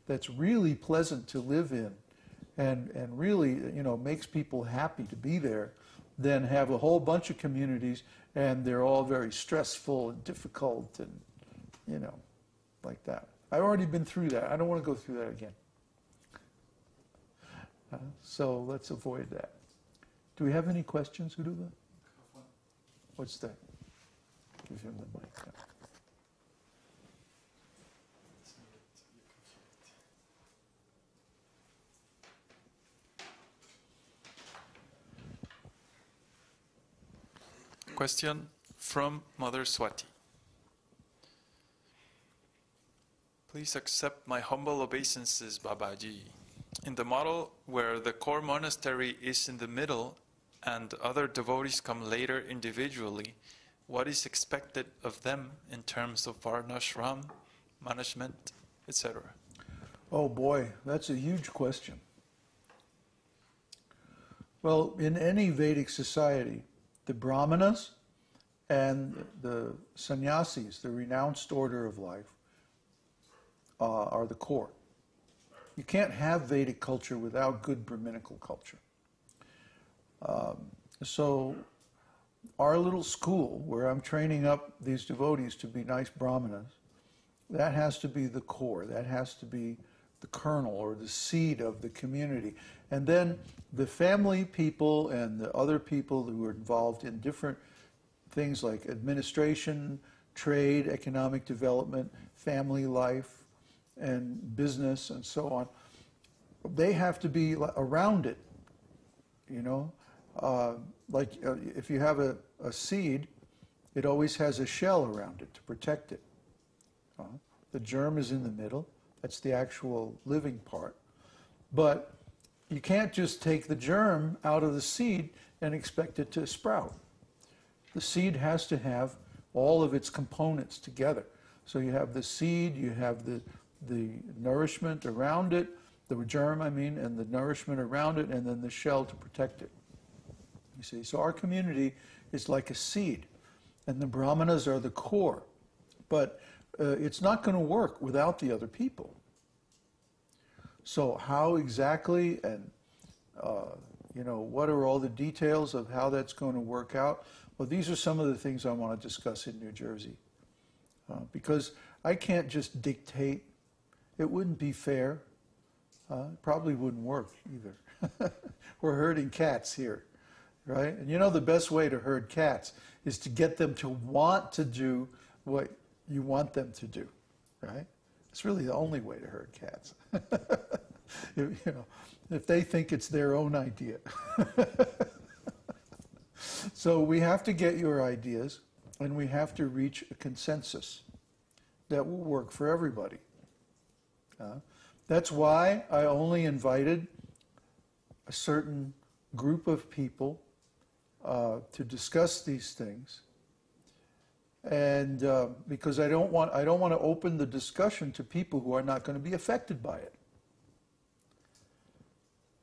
that's really pleasant to live in and really, you know, makes people happy to be there, than have a whole bunch of communities and they're all very stressful and difficult and, you know, like that. I've already been through that. I don't want to go through that again. So let's avoid that. Do we have any questions, Uruva? What's that? Give him the mic. Question from Mother Swati. Please accept my humble obeisances, Babaji. In the model where the core monastery is in the middle and other devotees come later individually, what is expected of them in terms of varṇāśrama, management, etc.? Oh boy, that's a huge question. Well, in any Vedic society, the Brahmanas and the sannyasis, the renounced order of life, are the core. You can't have Vedic culture without good Brahminical culture. So our little school, where I'm training up these devotees to be nice Brahmanas, that has to be the core. That has to be the kernel or the seed of the community. And then the family people and the other people who are involved in different things like administration, trade, economic development, family life, and business, and so on, they have to be around it, you know? If you have a seed, it always has a shell around it to protect it. The germ is in the middle. That's the actual living part. But you can't just take the germ out of the seed and expect it to sprout. The seed has to have all of its components together. So you have the seed, you have the nourishment around it, the germ, I mean, and the nourishment around it, and then the shell to protect it. You see, so our community is like a seed, and the Brahmanas are the core. But it's not going to work without the other people. So how exactly, and you know, what are all the details of how that's going to work out? Well, these are some of the things I want to discuss in New Jersey. Because I can't just dictate. It wouldn't be fair. It probably wouldn't work either. We're herding cats here, right? And you know the best way to herd cats is to get them to want to do what you want them to do, right? It's really the only way to herd cats. If they think it's their own idea. So we have to get your ideas, and we have to reach a consensus that will work for everybody. That's why I only invited a certain group of people to discuss these things, and because I don't want to open the discussion to people who are not going to be affected by it.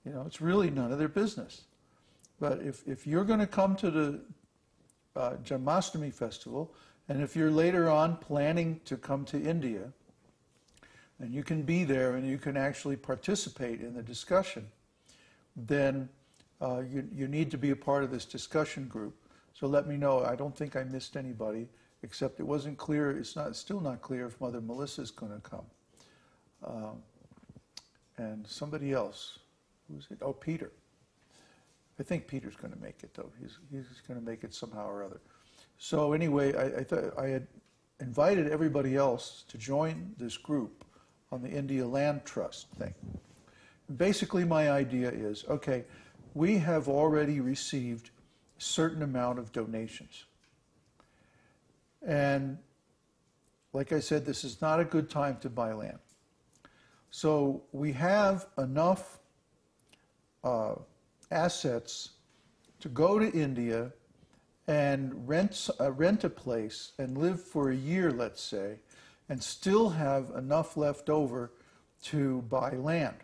You know, it's really none of their business. But if you're going to come to the Janmāṣṭamī festival, and if you're later on planning to come to India, and you can be there and you can actually participate in the discussion, then you need to be a part of this discussion group. So let me know. I don't think I missed anybody, except it wasn't clear. It's still not clear if Mother Melissa's going to come. And somebody else. Who's it? Oh, Peter. I think Peter's going to make it, though. He's going to make it somehow or other. So anyway, I thought I had invited everybody else to join this group on the India Land Trust thing. Basically, my idea is, okay, we have already received a certain amount of donations. And like I said, this is not a good time to buy land. So we have enough assets to go to India and rent a place and live for a year, let's say, and still have enough left over to buy land.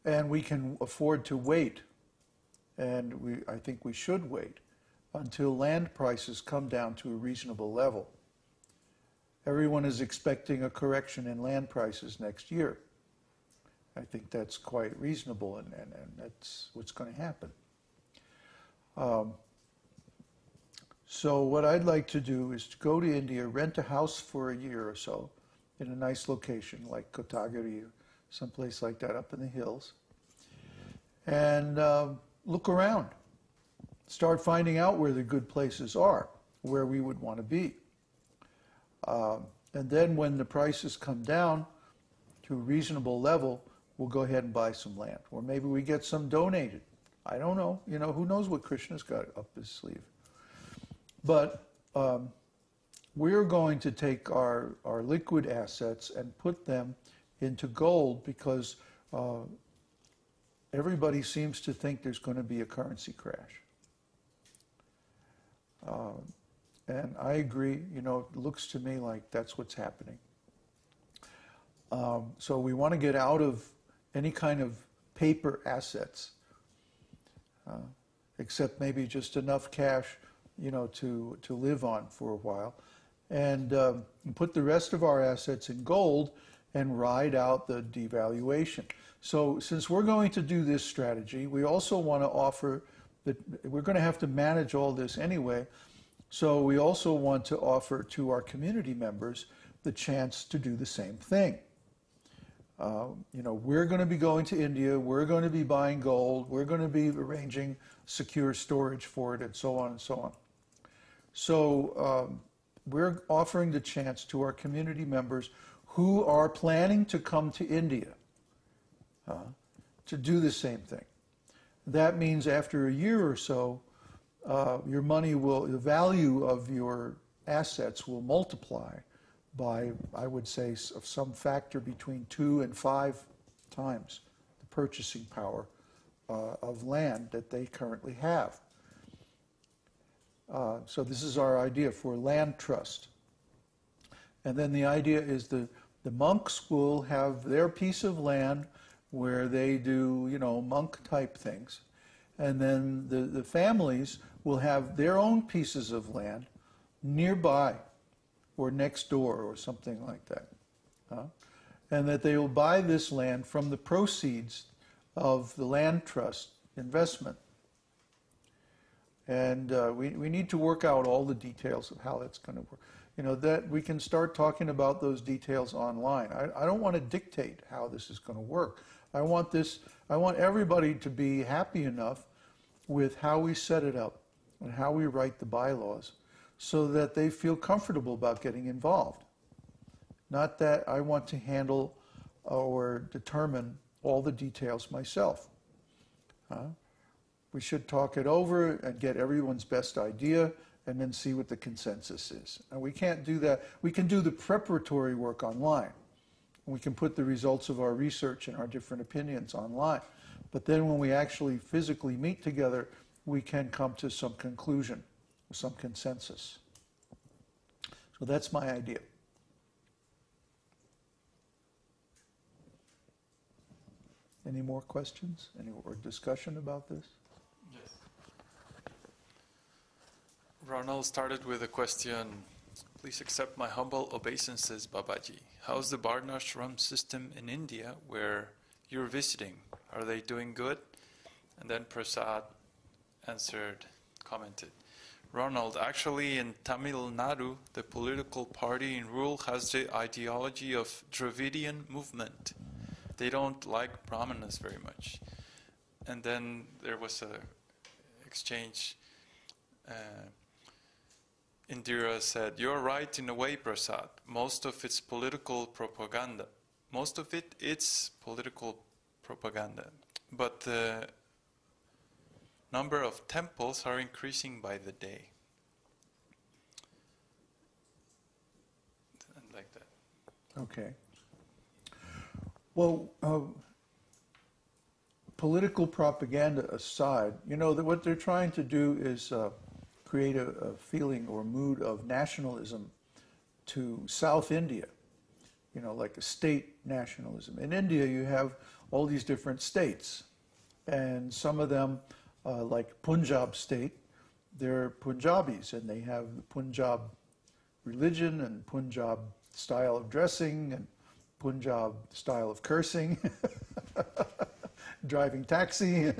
And we can afford to wait, and I think we should wait until land prices come down to a reasonable level. everyone is expecting a correction in land prices next year. I think that's quite reasonable, and that's what's going to happen. So what I'd like to do is to go to India, rent a house for a year or so in a nice location like Kotagiri or someplace like that up in the hills, and look around. Start finding out where the good places are, where we would want to be. And then when the prices come down to a reasonable level, we'll go ahead and buy some land. Or maybe we get some donated. I don't know. You know, who knows what Krishna's got up his sleeve. But we're going to take our liquid assets and put them into gold because everybody seems to think there's going to be a currency crash. And I agree, you know, it looks to me like that's what's happening. So we want to get out of any kind of paper assets, except maybe just enough cash, you know, to live on for a while, and put the rest of our assets in gold and ride out the devaluation. So since we're going to do this strategy, we also want to offer that we're going to have to manage all this anyway. So we also want to offer to our community members the chance to do the same thing. You know, we're going to be going to India, we're going to be buying gold, we're going to be arranging secure storage for it, and so on and so on. So we're offering the chance to our community members who are planning to come to India to do the same thing. That means after a year or so, your money will, the value of your assets will multiply by, I would say, of some factor between 2 and 5 times the purchasing power of land that they currently have. So this is our idea for land trust. And then the idea is the monks will have their piece of land where they do, you know, monk-type things. And then the families will have their own pieces of land nearby or next door or something like that. And that they will buy this land from the proceeds of the land trust investment. And we need to work out all the details of how that's going to work. You know, that we can start talking about those details online. I don't want to dictate how this is going to work. I want everybody to be happy enough with how we set it up and how we write the bylaws so that they feel comfortable about getting involved. Not that I want to handle or determine all the details myself. We should talk it over and get everyone's best idea and then see what the consensus is. And we can't do that. We can do the preparatory work online. We can put the results of our research and our different opinions online. But then when we actually physically meet together, we can come to some conclusion, some consensus. So that's my idea. Any more questions? Any more discussion about this? Yes. Ronald started with a question. Please accept my humble obeisances, Babaji. How's the varṇāśrama system in India where you're visiting? Are they doing good? And then Prasad commented, Ronald, actually in Tamil Nadu, the political party in rule has the ideology of Dravidian movement. They don't like Brahmanas very much. And then there was a exchange. Indira said, you're right in a way, Prasad. Most of it's political propaganda. Most of it's political propaganda. But the number of temples are increasing by the day. And like that. Okay. Well, political propaganda aside, you know, that what they're trying to do is create a feeling or mood of nationalism to South India, you know, like a state nationalism. In India, you have all these different states, and some of them, like Punjab state, they're Punjabis, and they have the Punjab religion and Punjab style of dressing, and Punjab style of cursing, driving taxi.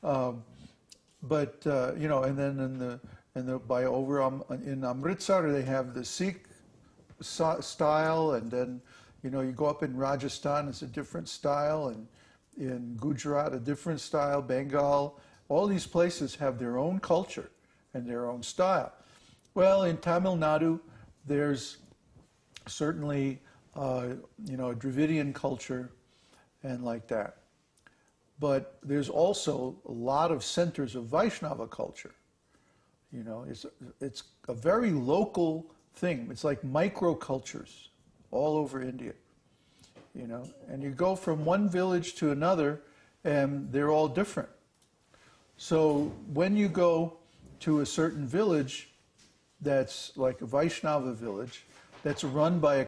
But you know, and then in Amritsar they have the Sikh style, and then you know you go up in Rajasthan, it's a different style, and in Gujarat a different style, Bengal. All these places have their own culture and their own style. Well, in Tamil Nadu, there's certainly you know, a Dravidian culture and like that. But there's also a lot of centers of Vaishnava culture. You know, it's a very local thing. It's like microcultures all over India. You know, and you go from one village to another, and they're all different. So when you go to a certain village that's like a Vaishnava village, that's run by a